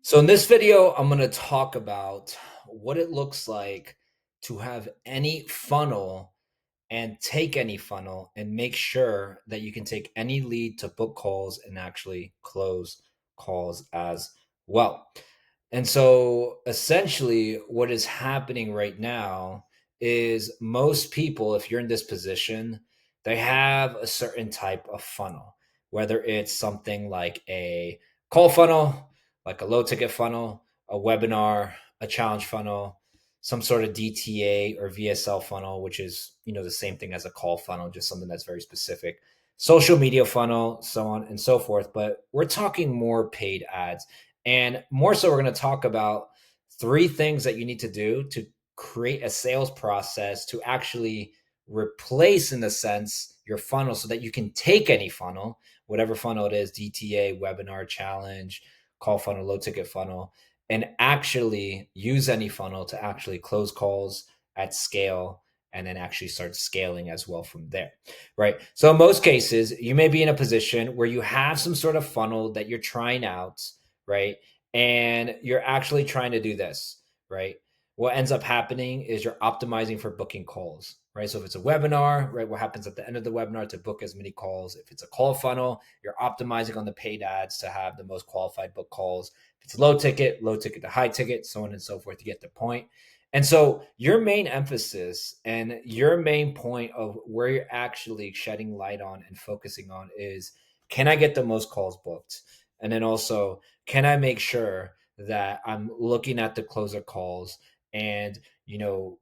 So in this video, I'm going to talk about what it looks like to have any funnel and take any funnel and make sure that you can take any lead to book calls and actually close calls as well. And so essentially what is happening right now is most people, if you're in this position, they have a certain type of funnel, whether it's something like a call funnel, like a low ticket funnel, a webinar, a challenge funnel, some sort of DTA or VSL funnel, which is, the same thing as a call funnel, just something that's very specific, social media funnel, so on and so forth. But we're talking more paid ads. And more so, we're going to talk about three things that you need to do to create a sales process to actually replace, in the sense, your funnel so that you can take any funnel, whatever funnel it is, DTA, webinar, challenge, call funnel, low ticket funnel, and actually use any funnel to actually close calls at scale and then actually start scaling as well from there, right? So in most cases, you may be in a position where you have some sort of funnel that you're trying out, right? And you're actually trying to do this, right? What ends up happening is you're optimizing for booking calls, right? So if it's a webinar, right, what happens at the end of the webinar to book as many calls? If it's a call funnel, you're optimizing on the paid ads to have the most qualified book calls. If it's low ticket to high ticket, so on and so forth, to get the point. And so your main emphasis and your main point of where you're actually shedding light on and focusing on is, can I get the most calls booked? And then also, can I make sure that I'm looking at the closer calls and,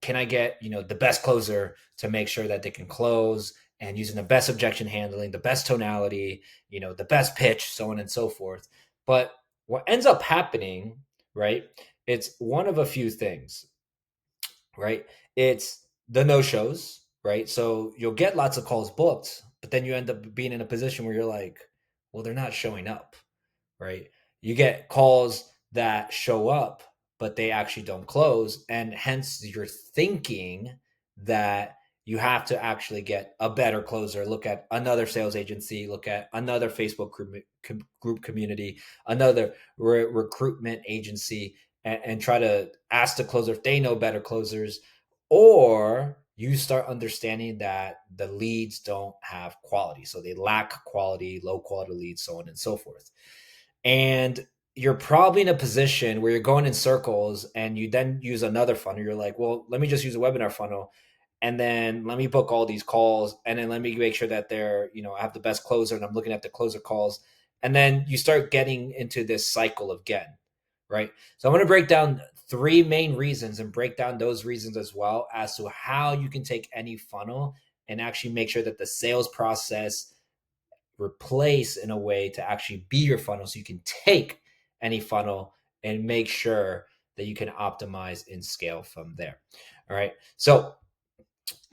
can I get, the best closer to make sure that they can close, and using the best objection handling, the best tonality, the best pitch, so on and so forth. But what ends up happening, right? It's one of a few things, right? It's the no shows, right? So you'll get lots of calls booked, but then you end up being in a position where you're like, well, they're not showing up, right? You get calls that show up, but they actually don't close. And hence you're thinking that you have to actually get a better closer, look at another sales agency, look at another Facebook group community, another recruitment agency, and try to ask the closer if they know better closers. Or you start understanding that the leads don't have quality. So they lack quality, low quality leads, so on and so forth. And you're probably in a position where you're going in circles and you then use another funnel. You're like, well, let me just use a webinar funnel and then let me book all these calls and then let me make sure that they're, I have the best closer and I'm looking at the closer calls. And then you start getting into this cycle again, right? So I'm going to break down three main reasons and break down those reasons as well as to how you can take any funnel and actually make sure that the sales process replace in a way to actually be your funnel, so you can take any funnel and make sure that you can optimize and scale from there. All right. So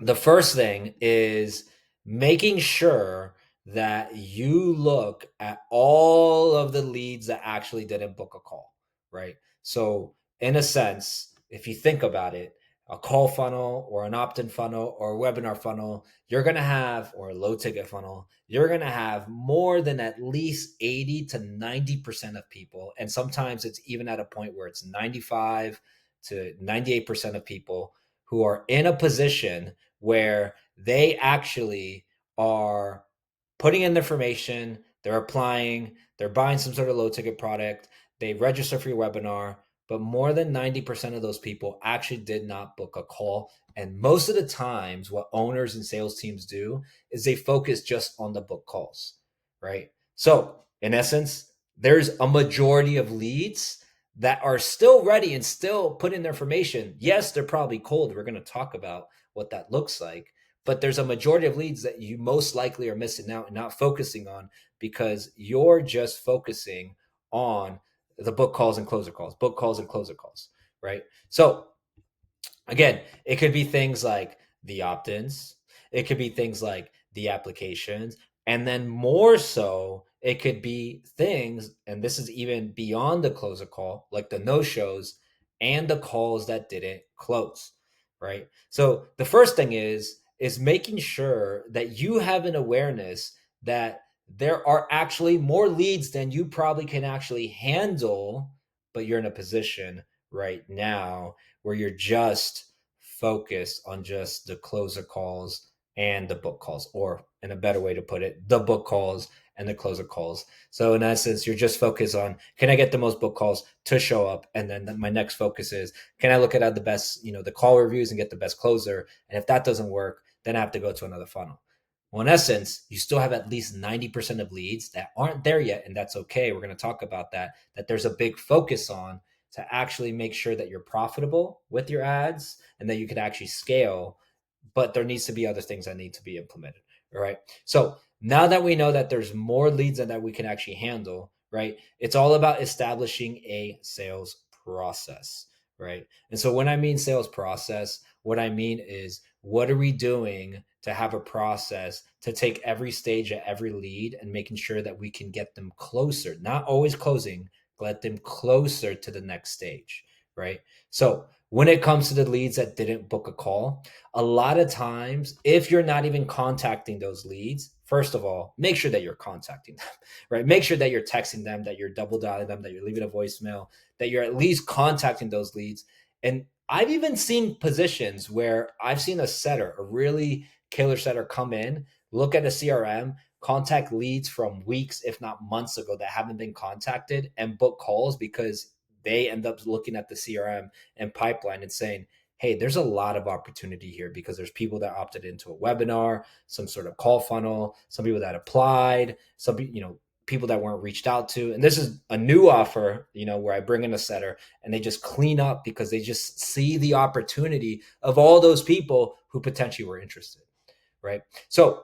the first thing is making sure that you look at all of the leads that actually didn't book a call, right? So, in a sense, if you think about it, a call funnel or an opt-in funnel or a webinar funnel, you're going to have, or a low ticket funnel, you're going to have more than at least 80 to 90% of people. And sometimes it's even at a point where it's 95 to 98% of people who are in a position where they actually are putting in the information, they're applying, they're buying some sort of low ticket product, they register for your webinar, but more than 90% of those people actually did not book a call. And most of the times, what owners and sales teams do is they focus just on the book calls, right? So, in essence, there's a majority of leads that are still ready and still put in their information. Yes, they're probably cold. We're going to talk about what that looks like. But there's a majority of leads that you most likely are missing out and not focusing on because you're just focusing on the book calls and closer calls, book calls and closer calls, right? So again, it could be things like the opt-ins, it could be things like the applications, and then more so, it could be things, and this is even beyond the closer call, like the no-shows and the calls that didn't close, right? So the first thing is making sure that you have an awareness that there are actually more leads than you probably can actually handle, but you're in a position right now where you're just focused on just the closer calls and the book calls, or in a better way to put it, the book calls and the closer calls. So in essence, you're just focused on, can I get the most book calls to show up? And then my next focus is, can I look at the best, the call reviews and get the best closer? And if that doesn't work, then I have to go to another funnel. Well, in essence, you still have at least 90% of leads that aren't there yet. And that's okay. We're going to talk about that there's a big focus on, to actually make sure that you're profitable with your ads and that you can actually scale. But there needs to be other things that need to be implemented. All right. So now that we know that there's more leads that we can actually handle, right? It's all about establishing a sales process, right? And so when I mean sales process, what I mean is, what are we doing to have a process to take every stage of every lead and making sure that we can get them closer, not always closing, let them closer to the next stage, right? So when it comes to the leads that didn't book a call, a lot of times, if you're not even contacting those leads, first of all, make sure that you're contacting them, right? Make sure that you're texting them, that you're double dialing them, that you're leaving a voicemail, that you're at least contacting those leads. And I've even seen positions where I've seen a really killer setter come in, look at a CRM, contact leads from weeks, if not months ago, that haven't been contacted, and book calls because they end up looking at the CRM and pipeline and saying, hey, there's a lot of opportunity here because there's people that opted into a webinar, some sort of call funnel, some people that applied, some people that weren't reached out to. And this is a new offer, where I bring in a setter and they just clean up because they just see the opportunity of all those people who potentially were interested, right? So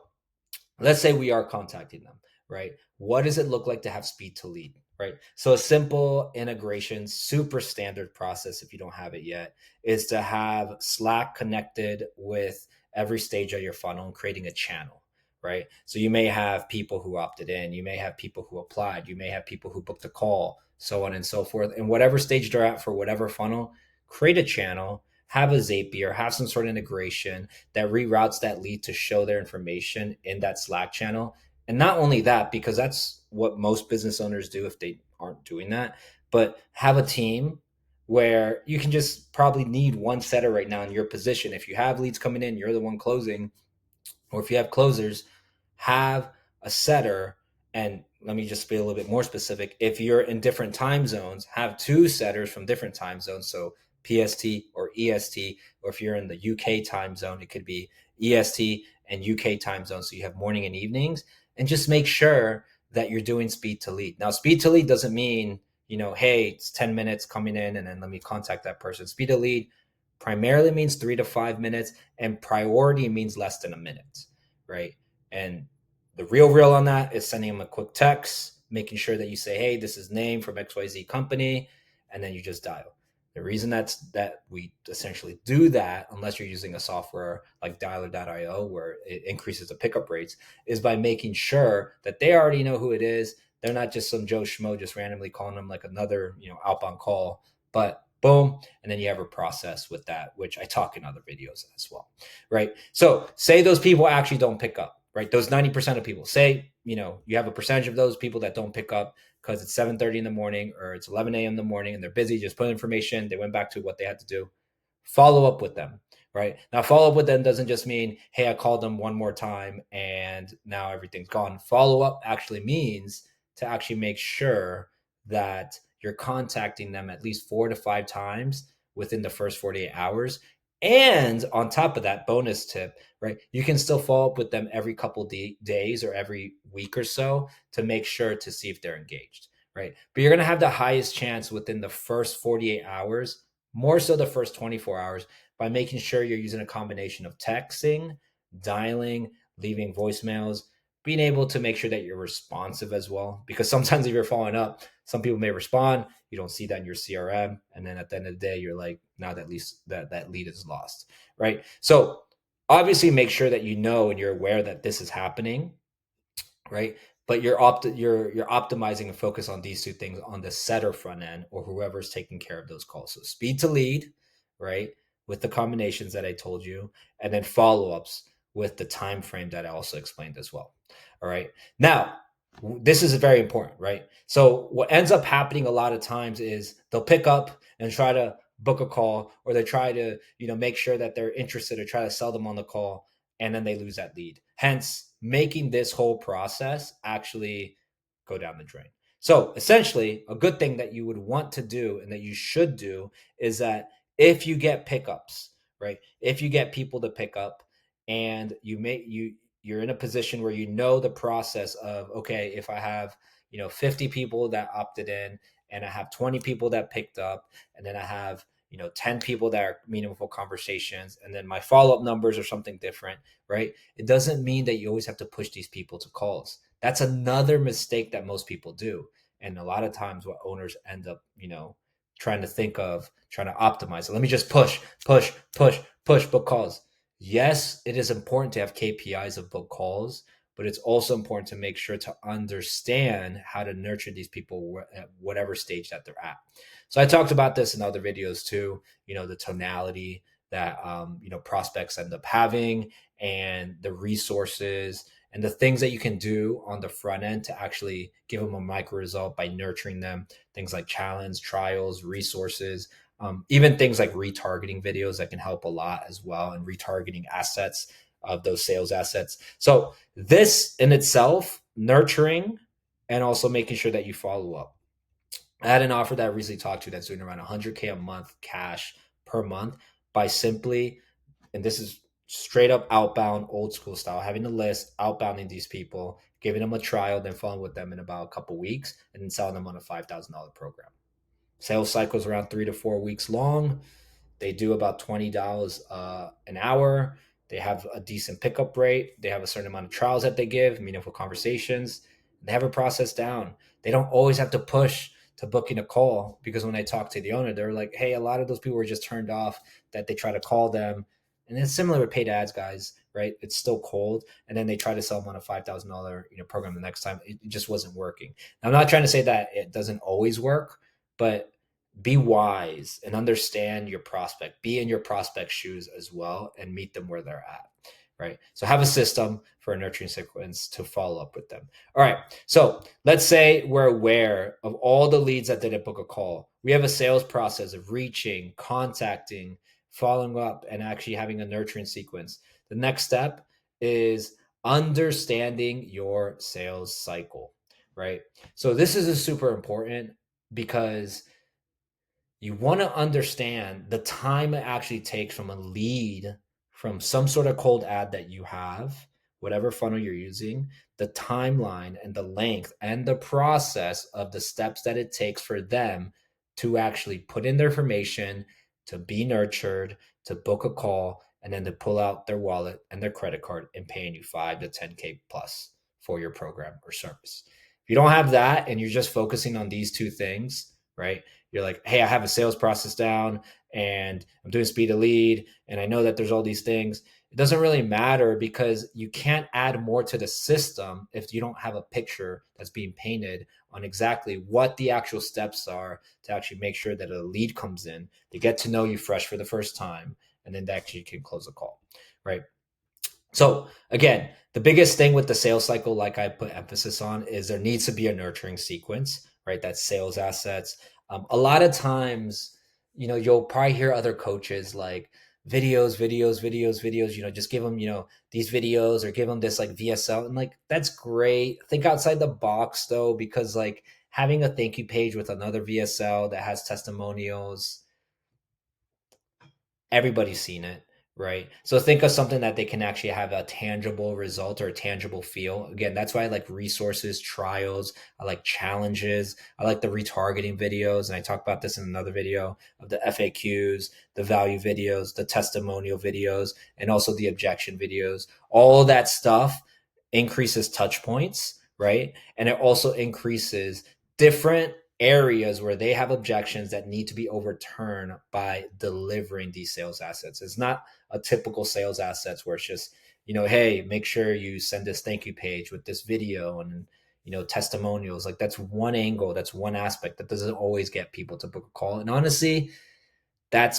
let's say we are contacting them, right? What does it look like to have speed to lead, right? So a simple integration, super standard process, if you don't have it yet, is to have Slack connected with every stage of your funnel and creating a channel, right? So you may have people who opted in, you may have people who applied, you may have people who booked a call, so on and so forth. And whatever stage they're at for whatever funnel, create a channel, have a Zapier, have some sort of integration that reroutes that lead to show their information in that Slack channel. And not only that, because that's what most business owners do if they aren't doing that, but have a team where you can just probably need one setter right now in your position. If you have leads coming in, you're the one closing, or if you have closers, have a setter. And let me just be a little bit more specific. If you're in different time zones, have two setters from different time zones. So PST or EST, or if you're in the UK time zone, it could be EST and UK time zone. So you have morning and evenings, and just make sure that you're doing speed to lead. Now, speed to lead doesn't mean, hey, it's 10 minutes coming in and then let me contact that person. Speed to lead primarily means 3 to 5 minutes, and priority means less than a minute, right? And the real on that is sending them a quick text, making sure that you say, hey, this is name from XYZ company, and then you just dial. The reason that we essentially do that, unless you're using a software like Dialer.io where it increases the pickup rates, is by making sure that they already know who it is. They're not just some Joe Schmo just randomly calling them like another, outbound call, but boom, and then you have a process with that, which I talk in other videos as well, right? So say those people actually don't pick up, right? Those 90% of people, say, you have a percentage of those people that don't pick up because it's 7:30 in the morning or it's 11 a.m. in the morning and they're busy, just put information. They went back to what they had to do. Follow up with them, right? Now, follow up with them doesn't just mean, hey, I called them one more time and now everything's gone. Follow up actually means to actually make sure that you're contacting them at least 4 to 5 times within the first 48 hours. And on top of that, bonus tip, right? You can still follow up with them every couple days or every week or so to make sure to see if they're engaged, right? But you're going to have the highest chance within the first 48 hours, more so the first 24 hours, by making sure you're using a combination of texting, dialing, leaving voicemails, being able to make sure that you're responsive as well. Because sometimes if you're following up, some people may respond, you don't see that in your CRM, and then at the end of the day, you're like, now that lead is lost, right? So obviously make sure that you know and you're aware that this is happening, right? But you're optimizing and focus on these two things on the setter front end or whoever's taking care of those calls. So speed to lead, right, with the combinations that I told you, and then follow-ups with the time frame that I also explained as well. All right. Now, This is very important, right? So what ends up happening a lot of times is they'll pick up and try to book a call, or they try to, make sure that they're interested or try to sell them on the call, and then they lose that lead. Hence, making this whole process actually go down the drain. So essentially, a good thing that you would want to do and that you should do is that if you get pickups, right? If you get people to pick up and you're in a position where you know the process of, okay, if I have 50 people that opted in, and I have 20 people that picked up, and then I have 10 people that are meaningful conversations, and then my follow-up numbers are something different, right? It doesn't mean that you always have to push these people to calls. That's another mistake that most people do. And a lot of times what owners end up trying to think of, trying to optimize it, let me just push book calls. Yes, it is important to have KPIs of book calls, but it's also important to make sure to understand how to nurture these people at whatever stage that they're at. So I talked about this in other videos too, the tonality that prospects end up having, and the resources and the things that you can do on the front end to actually give them a micro result by nurturing them. Things like challenge, trials, resources, even things like retargeting videos that can help a lot as well, and retargeting assets of those sales assets. So this in itself, nurturing and also making sure that you follow up. I had an offer that I recently talked to that's doing around 100K a month cash per month by simply, and this is straight up outbound, old school style, having a list, outbounding these people, giving them a trial, then following with them in about a couple weeks, and then selling them on a $5,000 program. Sales cycles around 3 to 4 weeks long. They do about $20 an hour. They have a decent pickup rate. They have a certain amount of trials that they give, meaningful conversations. They have a process down. They don't always have to push to booking a call, because when I talk to the owner, they're like, hey, a lot of those people were just turned off that they try to call them. And it's similar with paid ads, guys, right? It's still cold. And then they try to sell them on a $5,000 program the next time. It just wasn't working. Now, I'm not trying to say that it doesn't always work, but be wise and understand your prospect. Be in your prospect's shoes as well and meet them where they're at. Right. So have a system for a nurturing sequence to follow up with them. All right. So let's say we're aware of all the leads that didn't book a call. We have a sales process of reaching, contacting, following up, and actually having a nurturing sequence. The next step is understanding your sales cycle. Right. So this is a super important, because you want to understand the time it actually takes from a lead, from some sort of cold ad that you have, whatever funnel you're using, the timeline and the length and the process of the steps that it takes for them to actually put in their information, to be nurtured, to book a call, and then to pull out their wallet and their credit card and paying you 5 to 10K plus for your program or service. If you don't have that and you're just focusing on these two things, right? You're like, hey, I have a sales process down and I'm doing speed of lead, and I know that there's all these things. It doesn't really matter, because you can't add more to the system if you don't have a picture that's being painted on exactly what the actual steps are to actually make sure that a lead comes in, they get to know you fresh for the first time, and then they actually can close a call, right? So again, the biggest thing with the sales cycle, like I put emphasis on, is there needs to be a nurturing sequence, right? That's sales assets. A lot of times, you'll probably hear other coaches like videos, just give them, these videos, or give them this like VSL. And like, that's great. Think outside the box though, because like having a thank you page with another VSL that has testimonials, everybody's seen it, right? So think of something that they can actually have a tangible result or a tangible feel. Again, that's why I like resources, trials, I like challenges, I like the retargeting videos. And I talk about this in another video of the FAQs, the value videos, the testimonial videos, and also the objection videos. All that stuff increases touch points, right? And it also increases different areas where they have objections that need to be overturned by delivering these sales assets. It's not a typical sales assets where it's just, hey, make sure you send this thank you page with this video and testimonials. Like, that's one angle, that's one aspect that doesn't always get people to book a call. And honestly, that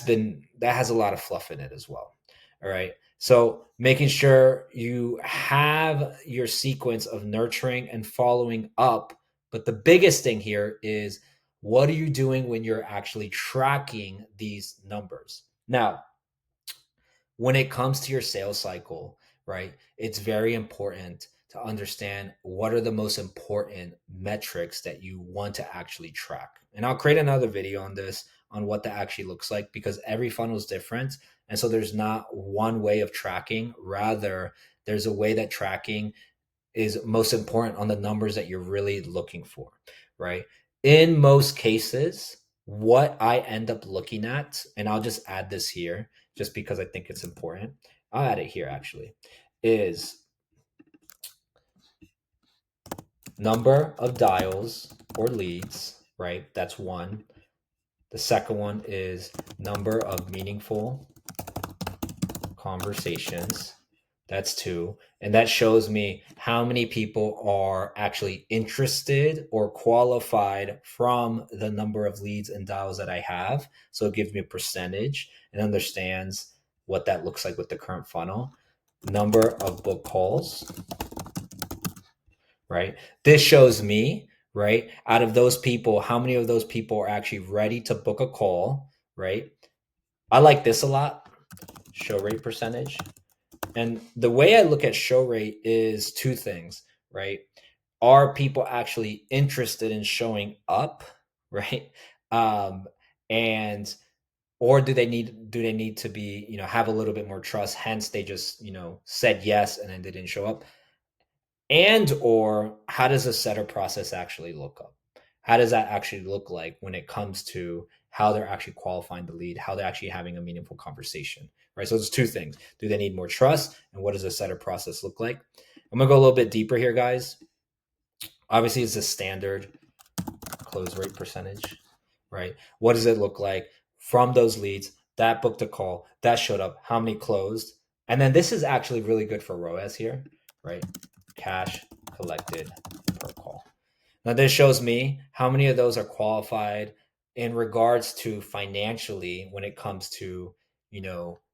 has a lot of fluff in it as well. All right. So making sure you have your sequence of nurturing and following up. But the biggest thing here is, what are you doing when you're actually tracking these numbers? Now, when it comes to your sales cycle, right, it's very important to understand what are the most important metrics that you want to actually track. And I'll create another video on this, on what that actually looks like, because every funnel is different. And so there's not one way of tracking. Rather, there's a way that tracking is most important on the numbers that you're really looking for, right? In most cases, what I end up looking at, and I'll just add this here just because I think it's important. I'll add it here actually, is number of dials or leads, right? That's one. The second one is number of meaningful conversations. That's two. And that shows me how many people are actually interested or qualified from the number of leads and dials that I have. So it gives me a percentage and understands what that looks like with the current funnel. Number of book calls, right? This shows me, right, out of those people, how many of those people are actually ready to book a call, right? I like this a lot, show rate percentage. And the way I look at show rate is two things, right? Are people actually interested in showing up, right? Um, and or do they need to be, have a little bit more trust? Hence, they just, said yes and then they didn't show up. And or how does a setter process actually look up? How does that actually look like when it comes to how they're actually qualifying the lead, how they're actually having a meaningful conversation, right? So there's two things. Do they need more trust? And what does a setter process look like? I'm gonna go a little bit deeper here, guys. Obviously, it's a standard close rate percentage, right? What does it look like from those leads that booked a call, that showed up, how many closed? And then this is actually really good for ROAS here, right? Cash collected per call. Now, this shows me how many of those are qualified in regards to financially when it comes to,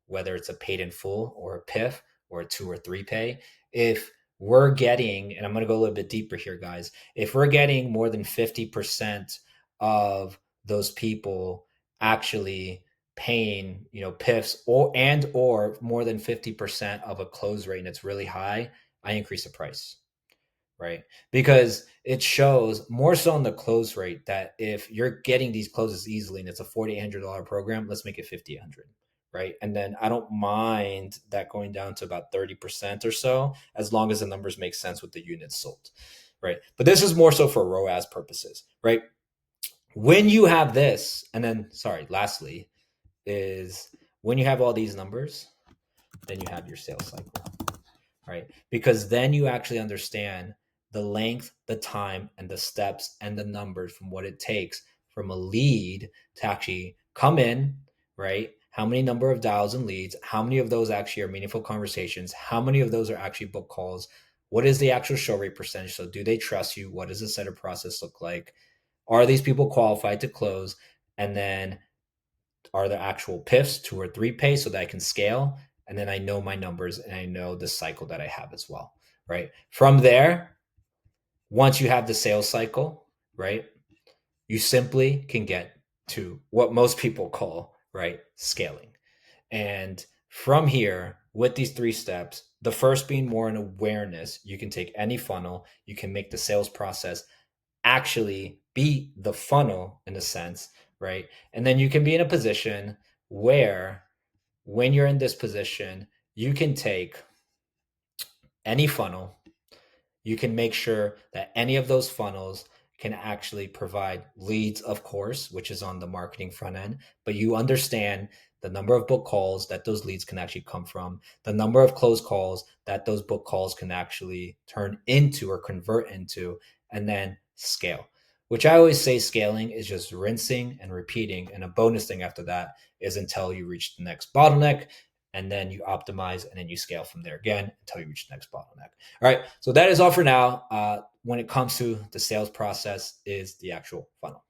whether it's a paid in full or a PIF or a 2 or 3 pay. If we're getting, and I'm going to go a little bit deeper here, guys, if we're getting more than 50% of those people actually paying, PIFs or more than 50% of a close rate and it's really high, I increase the price, right? Because it shows more so on the close rate that if you're getting these closes easily and it's a $4,800 program, let's make it 5,800, right? And then I don't mind that going down to about 30% or so, as long as the numbers make sense with the units sold, right? But this is more so for ROAS purposes, right? When you have this, and then, sorry, lastly, is when you have all these numbers, then you have your sales cycle, right? Because then you actually understand the length, the time, and the steps and the numbers from what it takes from a lead to actually come in, right? How many number of dials and leads, how many of those actually are meaningful conversations, how many of those are actually book calls, what is the actual show rate percentage? So do they trust you? What does the setup process look like? Are these people qualified to close? And then are there actual PIFs, 2 or 3 pay, so that I can scale? And then I know my numbers and I know the cycle that I have as well, right? From there, once you have the sales cycle, right, you simply can get to what most people call, right, scaling. And from here, with these 3 steps, the first being more an awareness, you can take any funnel, you can make the sales process actually be the funnel in a sense, right? And then you can be in a position where when you're in this position, you can take any funnel, you can make sure that any of those funnels can actually provide leads, of course, which is on the marketing front end, but you understand the number of book calls that those leads can actually come from, the number of closed calls that those book calls can actually turn into or convert into, and then scale. Which I always say scaling is just rinsing and repeating. And a bonus thing after that is until you reach the next bottleneck, and then you optimize and then you scale from there again until you reach the next bottleneck. All right, so that is all for now. When it comes to the sales process is the actual funnel.